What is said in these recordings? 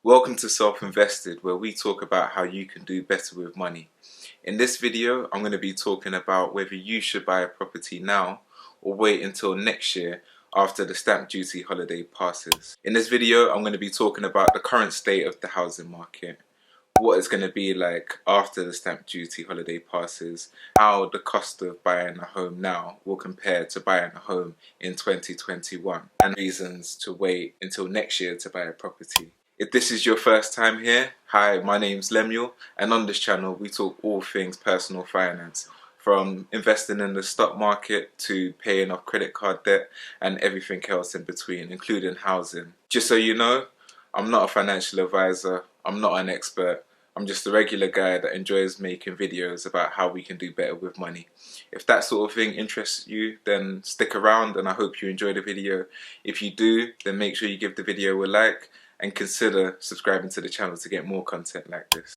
Welcome to Self-Invested, where we talk about how you can do better with money. In this video, I'm going to be talking about whether you should buy a property now or wait until next year after the stamp duty holiday passes. In this video, I'm going to be talking about the current state of the housing market, what it's going to be like after the stamp duty holiday passes, how the cost of buying a home now will compare to buying a home in 2021, and reasons to wait until next year to buy a property. If this is your first time here, hi, my name's Lemuel, and on this channel we talk all things personal finance, from investing in the stock market to paying off credit card debt and everything else in between, including housing. Just so you know, I'm not a financial advisor, I'm not an expert, I'm just a regular guy that enjoys making videos about how we can do better with money. If that sort of thing interests you, then stick around and I hope you enjoy the video. If you do, then make sure you give the video a like and consider subscribing to the channel to get more content like this.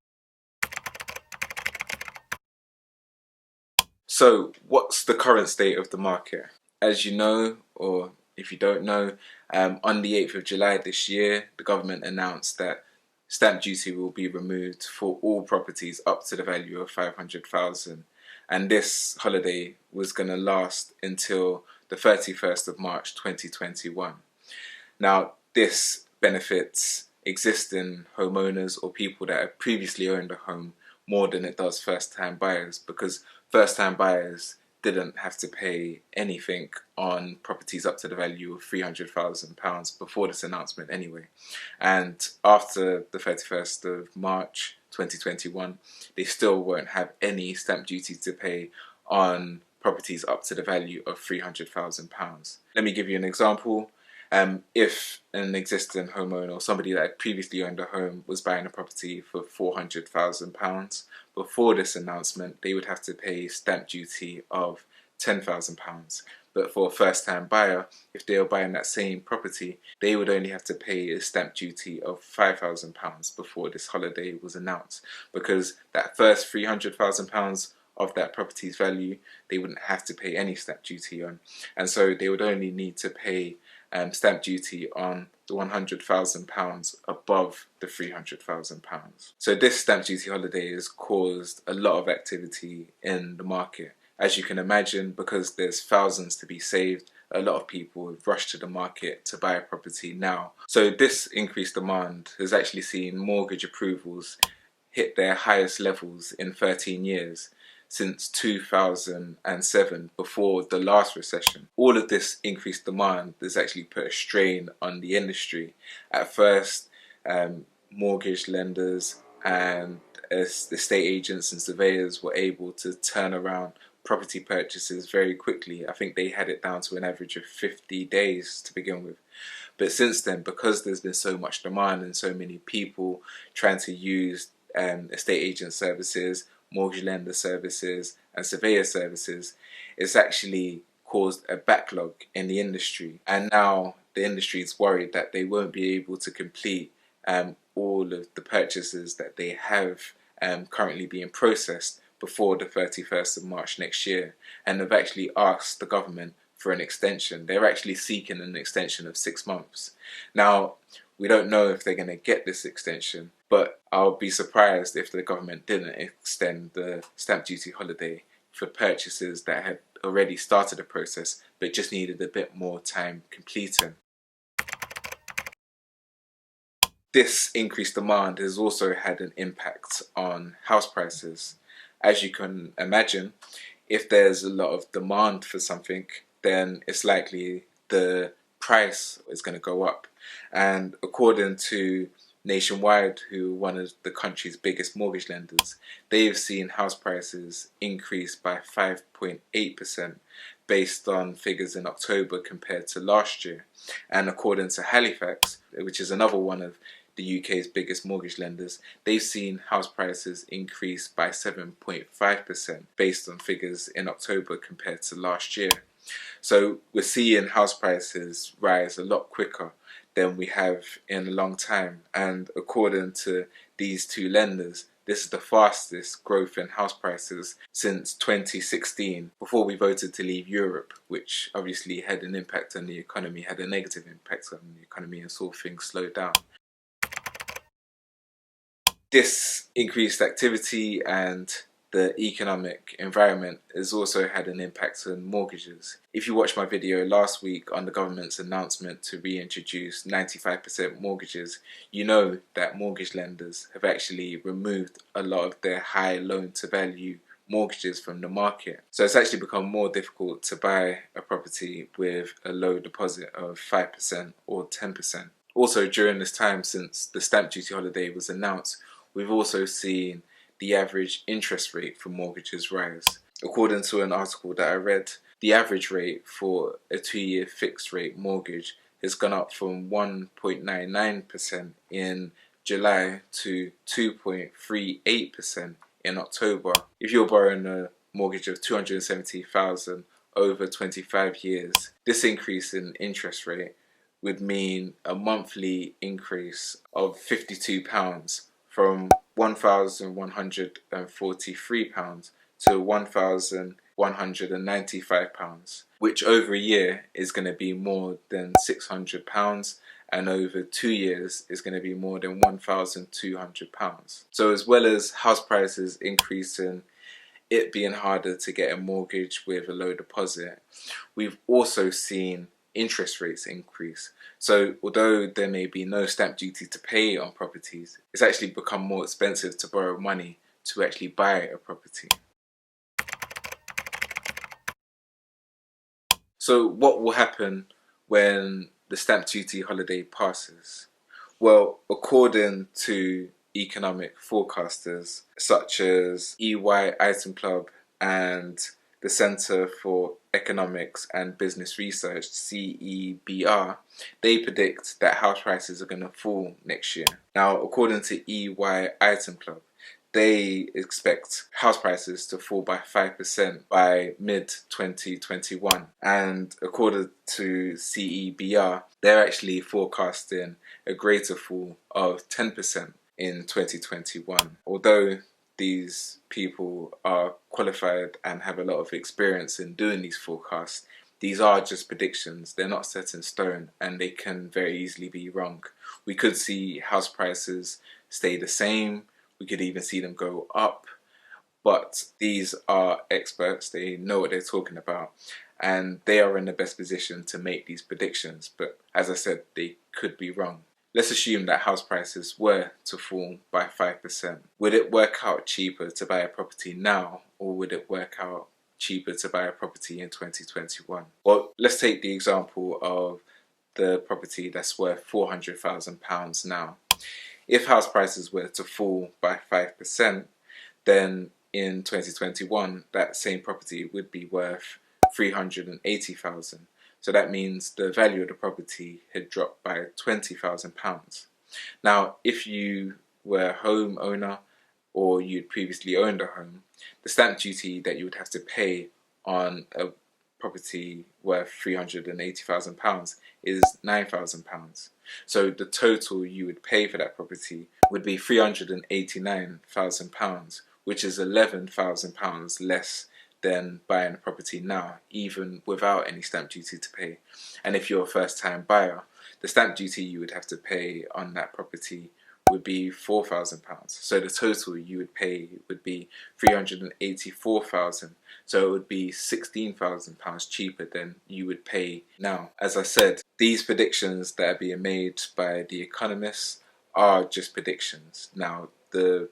So, what's the current state of the market? As you know, or if you don't know, on the 8th of July this year, the government announced that stamp duty will be removed for all properties up to the value of 500,000, and this holiday was going to last until the 31st of March 2021. Now, this benefits existing homeowners or people that have previously owned a home more than it does first-time buyers, because first-time buyers didn't have to pay anything on properties up to the value of £300,000 before this announcement anyway. And after the 31st of March 2021, they still won't have any stamp duty to pay on properties up to the value of £300,000. Let me give you an example. If an existing homeowner or somebody that had previously owned a home was buying a property for £400,000, before this announcement they would have to pay stamp duty of £10,000. But for a first-time buyer, if they were buying that same property, they would only have to pay a stamp duty of £5,000 before this holiday was announced, because that first £300,000 of that property's value they wouldn't have to pay any stamp duty on, and so they would only need to pay stamp duty on the £100,000 above the £300,000. So this stamp duty holiday has caused a lot of activity in the market. As you can imagine, because there's thousands to be saved, a lot of people have rushed to the market to buy a property now. So this increased demand has actually seen mortgage approvals hit their highest levels in 13 years, since 2007, before the last recession. All of this increased demand has actually put a strain on the industry. At first, mortgage lenders and estate agents and surveyors were able to turn around property purchases very quickly. I think they had it down to an average of 50 days to begin with. But since then, because there's been so much demand and so many people trying to use estate agent services, mortgage lender services and surveyor services, it's actually caused a backlog in the industry, and now the industry is worried that they won't be able to complete all of the purchases that they have currently being processed before the 31st of March next year, and have actually asked the government for an extension. They're actually seeking an extension of 6 months. Now, we don't know if they're going to get this extension, but I'll be surprised if the government didn't extend the stamp duty holiday for purchases that had already started the process but just needed a bit more time completing. This increased demand has also had an impact on house prices. As you can imagine, if there's a lot of demand for something, then it's likely the price is going to go up. And according to Nationwide, who are one of the country's biggest mortgage lenders, they've seen house prices increase by 5.8% based on figures in October compared to last year. And according to Halifax, which is another one of the UK's biggest mortgage lenders, they've seen house prices increase by 7.5% based on figures in October compared to last year. So we're seeing house prices rise a lot quicker than we have in a long time, and according to these two lenders, this is the fastest growth in house prices since 2016, before we voted to leave Europe, which obviously had an impact on the economy, had a negative impact on the economy and saw things slow down. This increased activity and the economic environment has also had an impact on mortgages. If you watched my video last week on the government's announcement to reintroduce 95% mortgages, you know that mortgage lenders have actually removed a lot of their high loan to value mortgages from the market. So it's actually become more difficult to buy a property with a low deposit of 5% or 10%. Also, during this time since the stamp duty holiday was announced, we've also seen the average interest rate for mortgages rise. According to an article that I read, the average rate for a 2-year fixed rate mortgage has gone up from 1.99% in July to 2.38% in October. If you're borrowing a mortgage of $270,000 over 25 years, this increase in interest rate would mean a monthly increase of £52 from £1,143 to £1,195, which over a year is going to be more than £600, and over 2 years is going to be more than £1,200. So as well as house prices increasing, it being harder to get a mortgage with a low deposit, we've also seen interest rates increase. So although there may be no stamp duty to pay on properties, it's actually become more expensive to borrow money to actually buy a property. So what will happen when the stamp duty holiday passes? Well, according to economic forecasters such as EY Item Club and the Centre for Economics and Business Research, CEBR, they predict that house prices are going to fall next year. Now, according to EY Item Club, they expect house prices to fall by 5% by mid-2021. And according to CEBR, they're actually forecasting a greater fall of 10% in 2021. Although these people are qualified and have a lot of experience in doing these forecasts, these are just predictions. They're not set in stone and they can very easily be wrong. We could see house prices stay the same. We could even see them go up. But these are experts. They know what they're talking about. And they are in the best position to make these predictions. But as I said, they could be wrong. Let's assume that house prices were to fall by 5%. Would it work out cheaper to buy a property now, or would it work out cheaper to buy a property in 2021? Well, let's take the example of the property that's worth £400,000 now. If house prices were to fall by 5%, then in 2021, that same property would be worth £380,000. So that means the value of the property had dropped by £20,000. Now, if you were a homeowner or you'd previously owned a home, the stamp duty that you would have to pay on a property worth £380,000 is £9,000. So the total you would pay for that property would be £389,000, which is £11,000 less than buying a property now, even without any stamp duty to pay. And if you're a first-time buyer, the stamp duty you would have to pay on that property would be £4,000. So the total you would pay would be £384,000. So it would be £16,000 cheaper than you would pay now. As I said, these predictions that are being made by the economists are just predictions. Now, the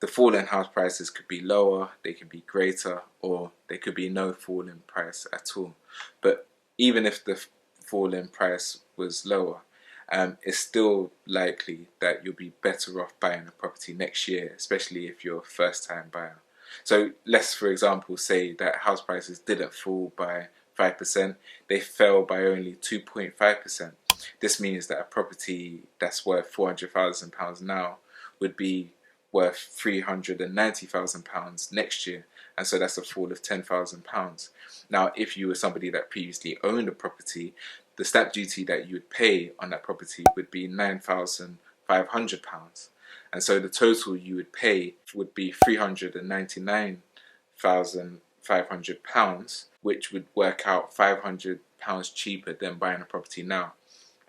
fall in house prices could be lower, they could be greater, or there could be no fall in price at all. But even if the fall in price was lower, it's still likely that you'll be better off buying a property next year, especially if you're a first-time buyer. So let's, for example, say that house prices didn't fall by 5%, they fell by only 2.5%. This means that a property that's worth £400,000 now would be worth £390,000 next year, and so that's a fall of £10,000. Now, if you were somebody that previously owned a property, the stamp duty that you would pay on that property would be £9,500, and so the total you would pay would be £399,500, which would work out £500 cheaper than buying a property now.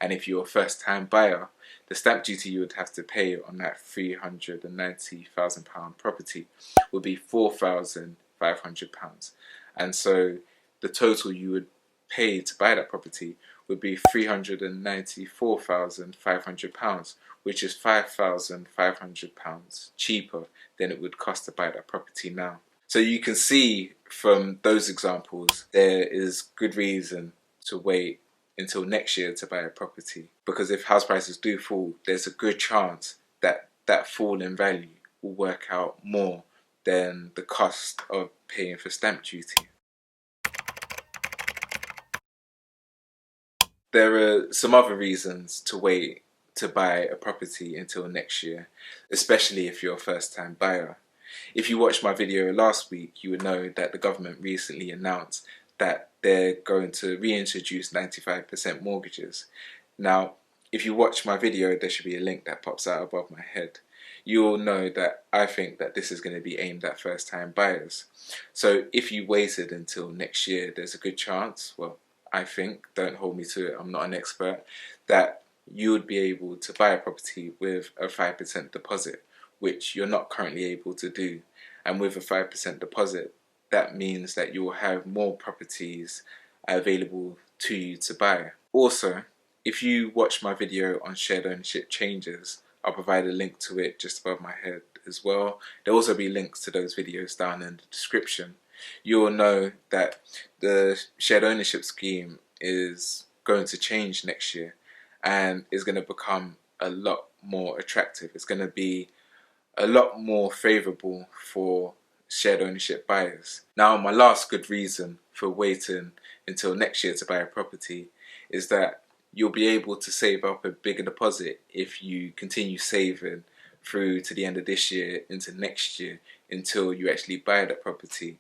And if you're a first-time buyer, the stamp duty you would have to pay on that £390,000 property would be £4,500. And so the total you would pay to buy that property would be £394,500, which is £5,500 cheaper than it would cost to buy that property now. So you can see from those examples, there is good reason to wait until next year to buy a property, because if house prices do fall, there's a good chance that that fall in value will work out more than the cost of paying for stamp duty. There are some other reasons to wait to buy a property until next year, especially if you're a first-time buyer. If you watched my video last week, you would know that the government recently announced that they're going to reintroduce 95% mortgages. Now, if you watch my video, there should be a link that pops out above my head. You'll know that I think that this is going to be aimed at first-time buyers. So if you waited until next year, there's a good chance, well, I think, don't hold me to it, I'm not an expert, that you would be able to buy a property with a 5% deposit, which you're not currently able to do. And with a 5% deposit, that means that you'll have more properties available to you to buy. Also, if you watch my video on shared ownership changes, I'll provide a link to it just above my head as well. There'll also be links to those videos down in the description. You will know that the shared ownership scheme is going to change next year and is going to become a lot more attractive. It's going to be a lot more favourable for shared ownership buyers. Now, my last good reason for waiting until next year to buy a property is that you'll be able to save up a bigger deposit if you continue saving through to the end of this year into next year until you actually buy that property.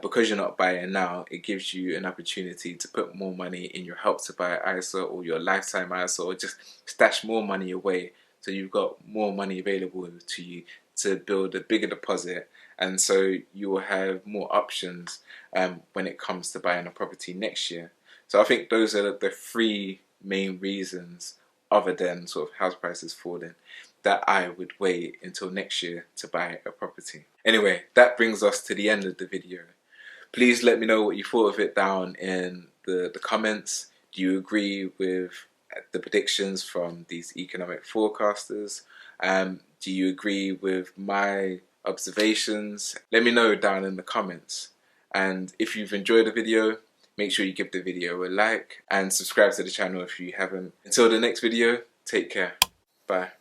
Because you're not buying now, it gives you an opportunity to put more money in your Help to Buy ISA or your Lifetime ISA, or just stash more money away so you've got more money available to you to build a bigger deposit, and so you will have more options when it comes to buying a property next year. So I think those are the three main reasons, other than sort of house prices falling, that I would wait until next year to buy a property. Anyway, that brings us to the end of the video. Please let me know what you thought of it down in the comments. Do you agree with the predictions from these economic forecasters? Do you agree with my observations? Let me know down in the comments. And if you've enjoyed the video, make sure you give the video a like and subscribe to the channel if you haven't. Until the next video, take care. Bye.